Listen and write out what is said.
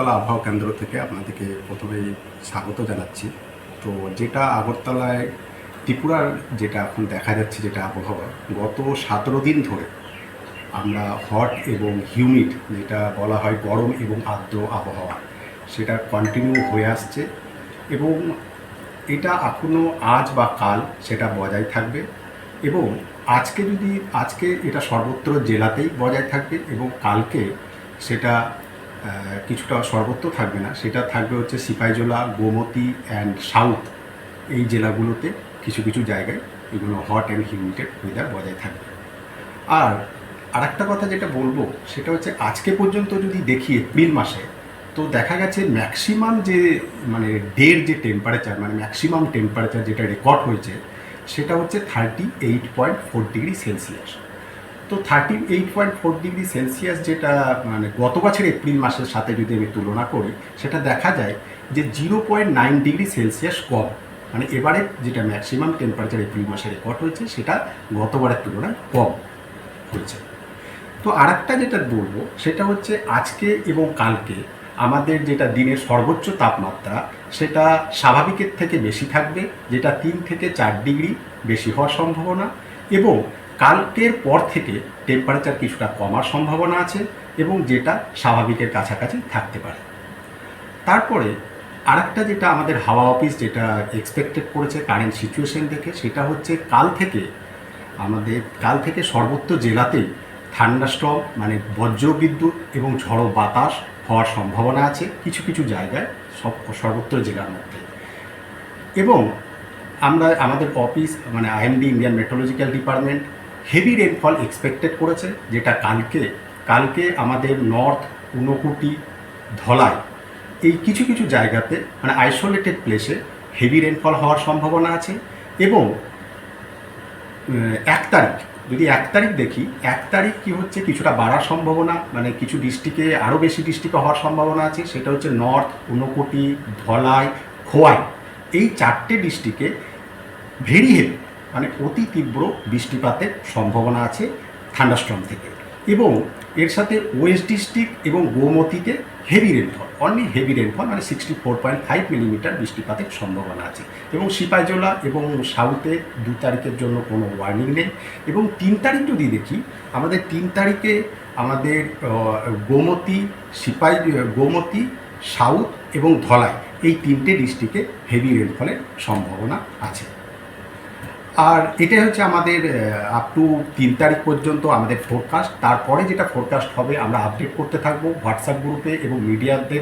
আগরতলা আবহাওয়া কেন্দ্র থেকে আপনাদেরকে প্রথমেই স্বাগত জানাচ্ছি। তো যেটা আগরতলায় ত্রিপুরার যেটা এখন দেখা যাচ্ছে যেটা আবহাওয়া, গত 17 দিন ধরে আমরা হট এবং হিউমিড যেটা বলা হয় গরম এবং আর্দ্র আবহাওয়া, সেটা কন্টিনিউ হয়ে আসছে এবং এটা এখনও আজ বা কাল সেটা বজায় থাকবে এবং আজকে এটা সর্বত্র জেলাতেই বজায় থাকবে এবং কালকে সেটা কিছুটা সর্বত্র থাকবে না, সেটা থাকবে হচ্ছে সিপাহীজলা, গোমতী অ্যান্ড সাউথ এই জেলাগুলোতে কিছু কিছু জায়গায় এগুলো হট অ্যান্ড হিউমিডেড ওয়েদার বজায় থাকবে। আর আরেকটা কথা যেটা বলবো সেটা হচ্ছে আজকে পর্যন্ত যদি দেখি এপ্রিল মাসে, তো দেখা গেছে ম্যাক্সিমাম যে ডের যে টেম্পারেচার ম্যাক্সিমাম টেম্পারেচার যেটা রেকর্ড হয়েছে সেটা হচ্ছে 38.4 ডিগ্রি সেলসিয়াস। তো 38.4 ডিগ্রি সেলসিয়াস যেটা গত বছর এপ্রিল মাসের সাথে যদি আমি তুলনা করি, সেটা দেখা যায় যে 0.9 ডিগ্রি সেলসিয়াস কম। এবারে যেটা ম্যাক্সিমাম টেম্পারেচার এপ্রিল মাসে রেকর্ড হয়েছে সেটা গতবারের তুলনায় কম হয়েছে। তো আরেকটা যেটা বলবো সেটা হচ্ছে আজকে এবং কালকে আমাদের যেটা দিনের সর্বোচ্চ তাপমাত্রা সেটা স্বাভাবিকের থেকে বেশি থাকবে, যেটা 3 থেকে 4 ডিগ্রি বেশি হওয়ার সম্ভাবনা, এবং কালকের পর থেকে টেম্পারেচার কিছুটা কমার সম্ভাবনা আছে এবং যেটা স্বাভাবিকের কাছাকাছি থাকতে পারে। তারপরে আরেকটা যেটা আমাদের হাওয়া অফিস যেটা এক্সপেক্টেড করেছে কারেন্ট সিচুয়েশন দেখে, সেটা হচ্ছে কাল থেকে সর্বত্র জেলাতেই থান্ডারস্টর্ম বজ্রবিদ্যুৎ এবং ঝড়ো বাতাস হওয়ার সম্ভাবনা আছে কিছু কিছু জায়গায় সর্বত্র জেলার মধ্যে। এবং আমাদের office IMD Indian meteorological department heavy rainfall expected করেছে, যেটা কালকে আমাদের নর্থ, ঊনকোটি, ধলাই এই কিছু কিছু জায়গাতে আইসোলেটেড প্লেসে হেভি রেনফল হওয়ার সম্ভাবনা আছে। এবং 1 তারিখ যদি 1 তারিখ দেখি, 1 তারিখ কী হচ্ছে কিছুটা বাড়ার সম্ভাবনা, কিছু ডিস্ট্রিক্টে আরও বেশি ডিস্ট্রিক্টে হওয়ার সম্ভাবনা আছে। সেটা হচ্ছে নর্থ, ঊনকোটি, ধলাই, খোয়াই এই 4টে ডিস্ট্রিক্টে ভেরি হেভি অতি তীব্র বৃষ্টিপাতের সম্ভাবনা আছে থান্ডারস্টর্ম থেকে। এবং এর সাথে ওয়েস্ট ডিস্ট্রিক্ট এবং গোমতীতে হেভি রেনফল 64.5 মিলিমিটার বৃষ্টিপাতের সম্ভাবনা আছে। এবং সিপাহীজলা এবং সাউথে 2 তারিখের জন্য কোনো ওয়ার্নিং নেই। এবং 3 তারিখ যদি দেখি, আমাদের 3 তারিখে আমাদের গোমতী, সাউথ এবং ধলাই এই 3টে ডিস্ট্রিক্টে হেভি রেনফলের সম্ভাবনা আছে। আর এটাই হচ্ছে আমাদের আপ টু 3 তারিখ পর্যন্ত আমাদের ফোরকাস্ট। তারপরে যেটা ফোরকাস্ট হবে আমরা আপডেট করতে থাকবো হোয়াটসঅ্যাপ গ্রুপে, এবং মিডিয়াদের